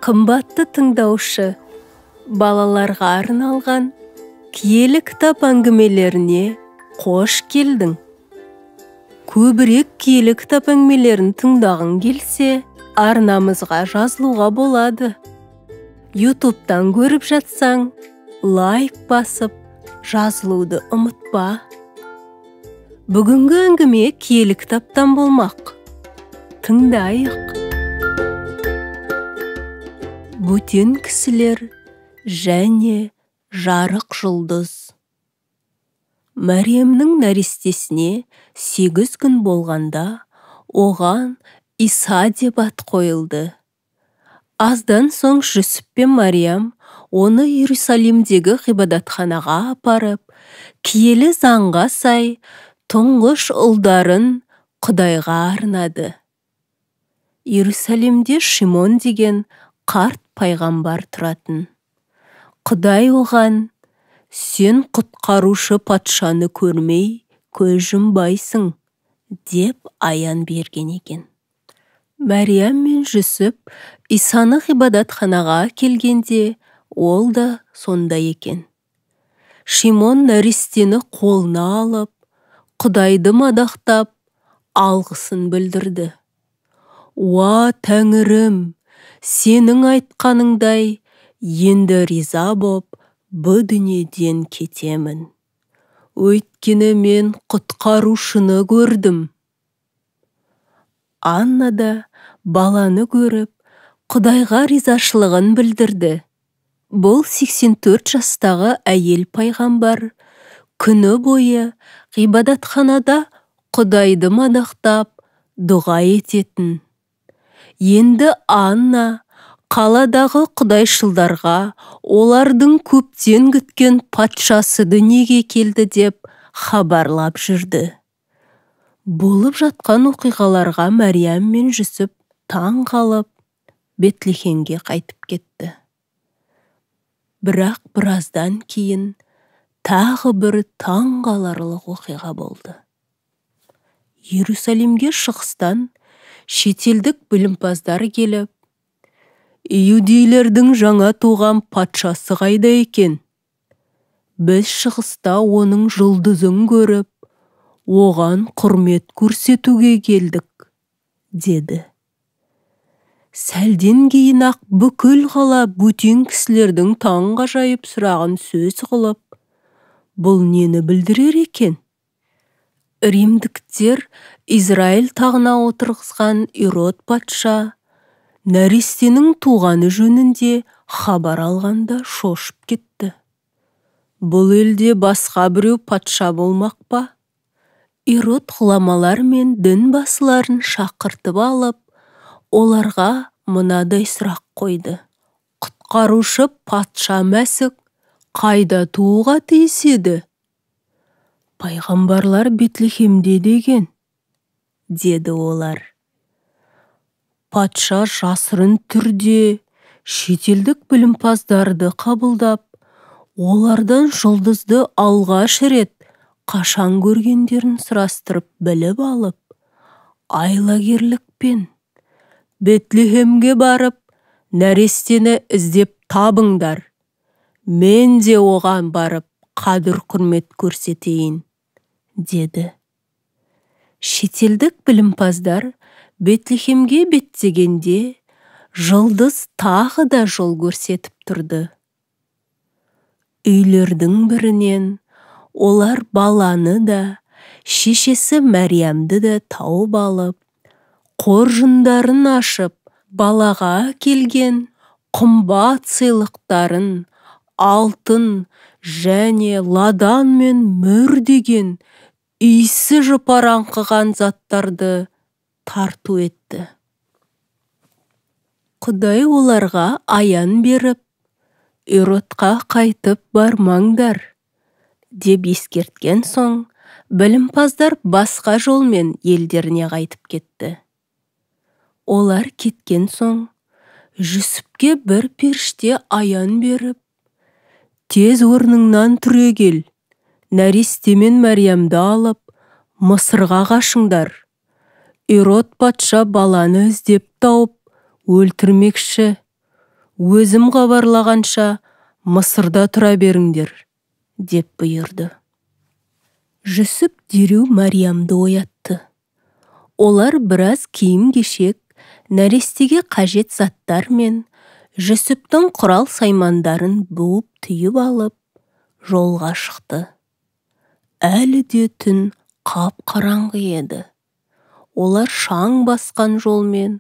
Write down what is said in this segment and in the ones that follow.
Қымбатты тыңдаушы, балаларға арналған киелі кітап әңгімелеріне қош келдің. Көбірек киелі кітап әңгімелерін тыңдағың келсе, арнамызға жазылуға болады. YouTube'дан көріп жатсаң, лайк басып, жазылуды ұмытпа. Бүгінгі әңгіме киелі кітаптан болмақ. Тыңдайық. Бөтен кісілер және жарық жұлдыз. Мәриямның нәрестесіне 8 күн болғанда, оған Иса деп ат қойылды. Аздан соң Жүсіп пен Мариям оны Иерусалимдегі ғибадатханаға апарып, киелі заңға сай тұңғыш ұлдарын Құдайға арнады. Иерусалимде Шимон деген қарт пайғамбар тұратын. Құдай оған: «Сен құтқарушы патшаны көрмей, көз жұмбайсың», деп аян берген екен. Мәриям мен Жүсіп Исаны ғибадатханаға келгенде, ол да сонда екен. Шимон нәрестені қолына алып, Құдайды мадақтап, алғысын білдірді. «Уа Тәңірім, сенің айтқаныңдай, енді риза боп, бұ дүниеден кетемін. Өйткені мен құтқарушыны көрдім». Анна да баланы көріп, Құдайға ризашылығын білдірді. Бұл 84 жастағы әйел пайғамбар күні бойы ғибадатханада Құдайды мадақтап, дұға ететін. Енді Анна қаладағы құдайшылдарға олардың көптен күткен патшасы дүниеге келді деп хабарлап жүрді. Болып жатқан оқиғаларға Мәриям мен Жүсіп таң қалып, Бетлехемге қайтып кетті. Бірақ біраздан кейін тағы бір таң қаларлық оқиға болды. Иерусалимге шығыстан шетелдік білімпаздар келіп, «Иудейлердің жаңа туған патшасы қайда екен? Біз шығыста оның жұлдызын көріп, оған құрмет көрсетуге келдік», деді. Сәлден кейін ақ бүкіл қала бөтен кісілердің таңғажайып сұрағын сөз қылып, бұл нені білдірер екен? Римдіктер Израиль тағына отырғызған Ирод патша нәрестенің туғаны жөнінде хабар алғанда шошып кетті. Бұл елде басқа біреу патша болмақ па? Ирод ғұламалар мен дін басыларын шақыртып алып, оларға мынадай сұрақ қойды: «Құтқарушы патша Мәсіх қайда тууға тиіседі?» «Пайғамбарлар Бетлехемде деген», деді олар. Патша жасырын түрде шетелдік білімпаздарды қабылдап, олардан жұлдызды алғаш рет қашан көргендерін сұрастырып біліп алып, айлакерлікпен: «Бетлехемге барып, нәрестені іздеп табыңдар. Мен де оған барып, қадір-құрмет көрсетейін», деді. Шетелдік білімпаздар Бетлехемге беттегенде, жұлдыз тағы да жол көрсетіп тұрды. Үйлердің бірінен олар баланы да, шешесі Мәриямды да тауып алып, қоржындарын ашып, балаға келген қымбат сыйлықтарын, алтын және ладан мен мөр деген иісі жұпараңқыған заттарды тарту етті. Құдай оларға аян беріп, Иродқа қайтып бармаңдар, деп ескерткен соң, білімпаздар басқа жолмен елдеріне қайтып кетті. Олар кеткен соң, Жүсіпке бір періште аян беріп: «Тез орныңнан түрегел, нәресте мен Мәриямды алып, Мысырға қашыңдар. Ирод патша баланы іздеп тауып, өлтірмекші. өзім хабарлағанша Мысырда тұра беріңдер, деп бұйырды. Жүсіп дереу Мариямды оятты. Олар біраз киім-кешек, нәрестеге қажет заттар мен Жүсіптің құрал саймандарын буып түйіп алып, жолға шықты. Әлі де түн қап-қараңғы еді. Олар шаң басқан жолмен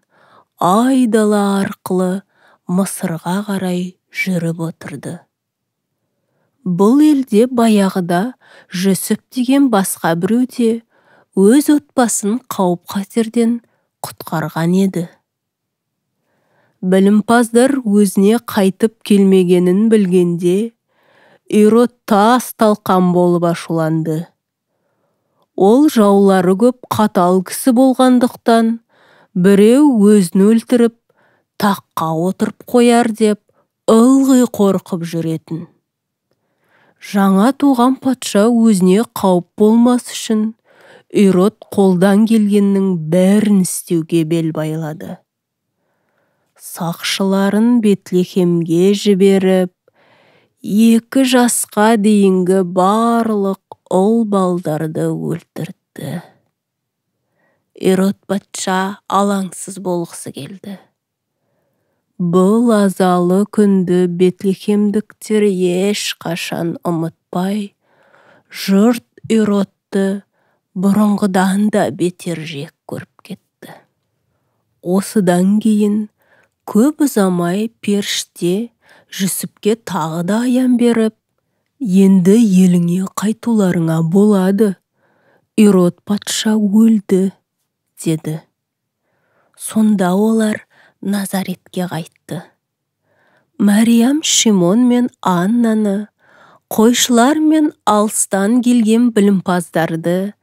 айдала арқылы Мысырға қарай жүріп отырды. Бұл елде баяғыда Жүсіп деген басқа біреуде өз отбасын қауіп-қатерден құтқарған еді. Білімпаздар өзіне қайтып келмегенін білгенде, Ирод тас-талқан болып ашуланды. Ол жаулары көп қатал кісі болғандықтан, біреу өзін өлтіріп, таққа отырып қояр деп, ылғи қорқып жүретін. Жаңа туған патша өзіне қауіп болмас үшін, Ирод қолдан келгеннің бәрін істеуге бел байлады. Сақшыларын Бетлехемге жіберіп, 2 жасқа дейінгі барлық ұл балдарды өлтірді. Ирод патша алаңсыз болғысы келді. Бұл азалы күнді Бетлехемдіктер ешқашан ұмытпай, жұрт Иродты бұрынғыдан да бетер жек көріп кетті. Осыдан кейін көп ұзамай періште Жүсіпке тағы да аян беріп, енді еліңе қайтуларыңа болады, Ирод патша өлді, деді. Сонда олар Назаретке қайтты. Мариям Шимон мен Аннаны, қойшылар мен алыстан келген білімпаздарды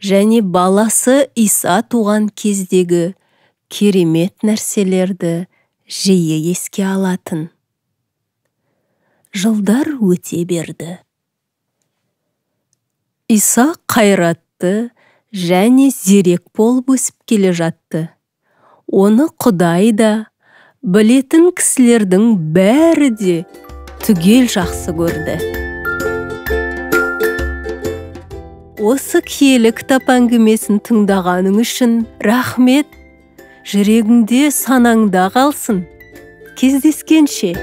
және баласы Иса туған кездегі керемет нәрселерді жиі еске алатын. Жылдар өте берді. Иса қайратты және зерек болып өсіп келе жатты. Оны Құдай да, білетін кісілердің бәрі де түгел жақсы көрді. Осы киелі кітап әңгімесін тыңдағаның үшін рахмет. Жүрегіңде санаңда қалсын. Кездескенше.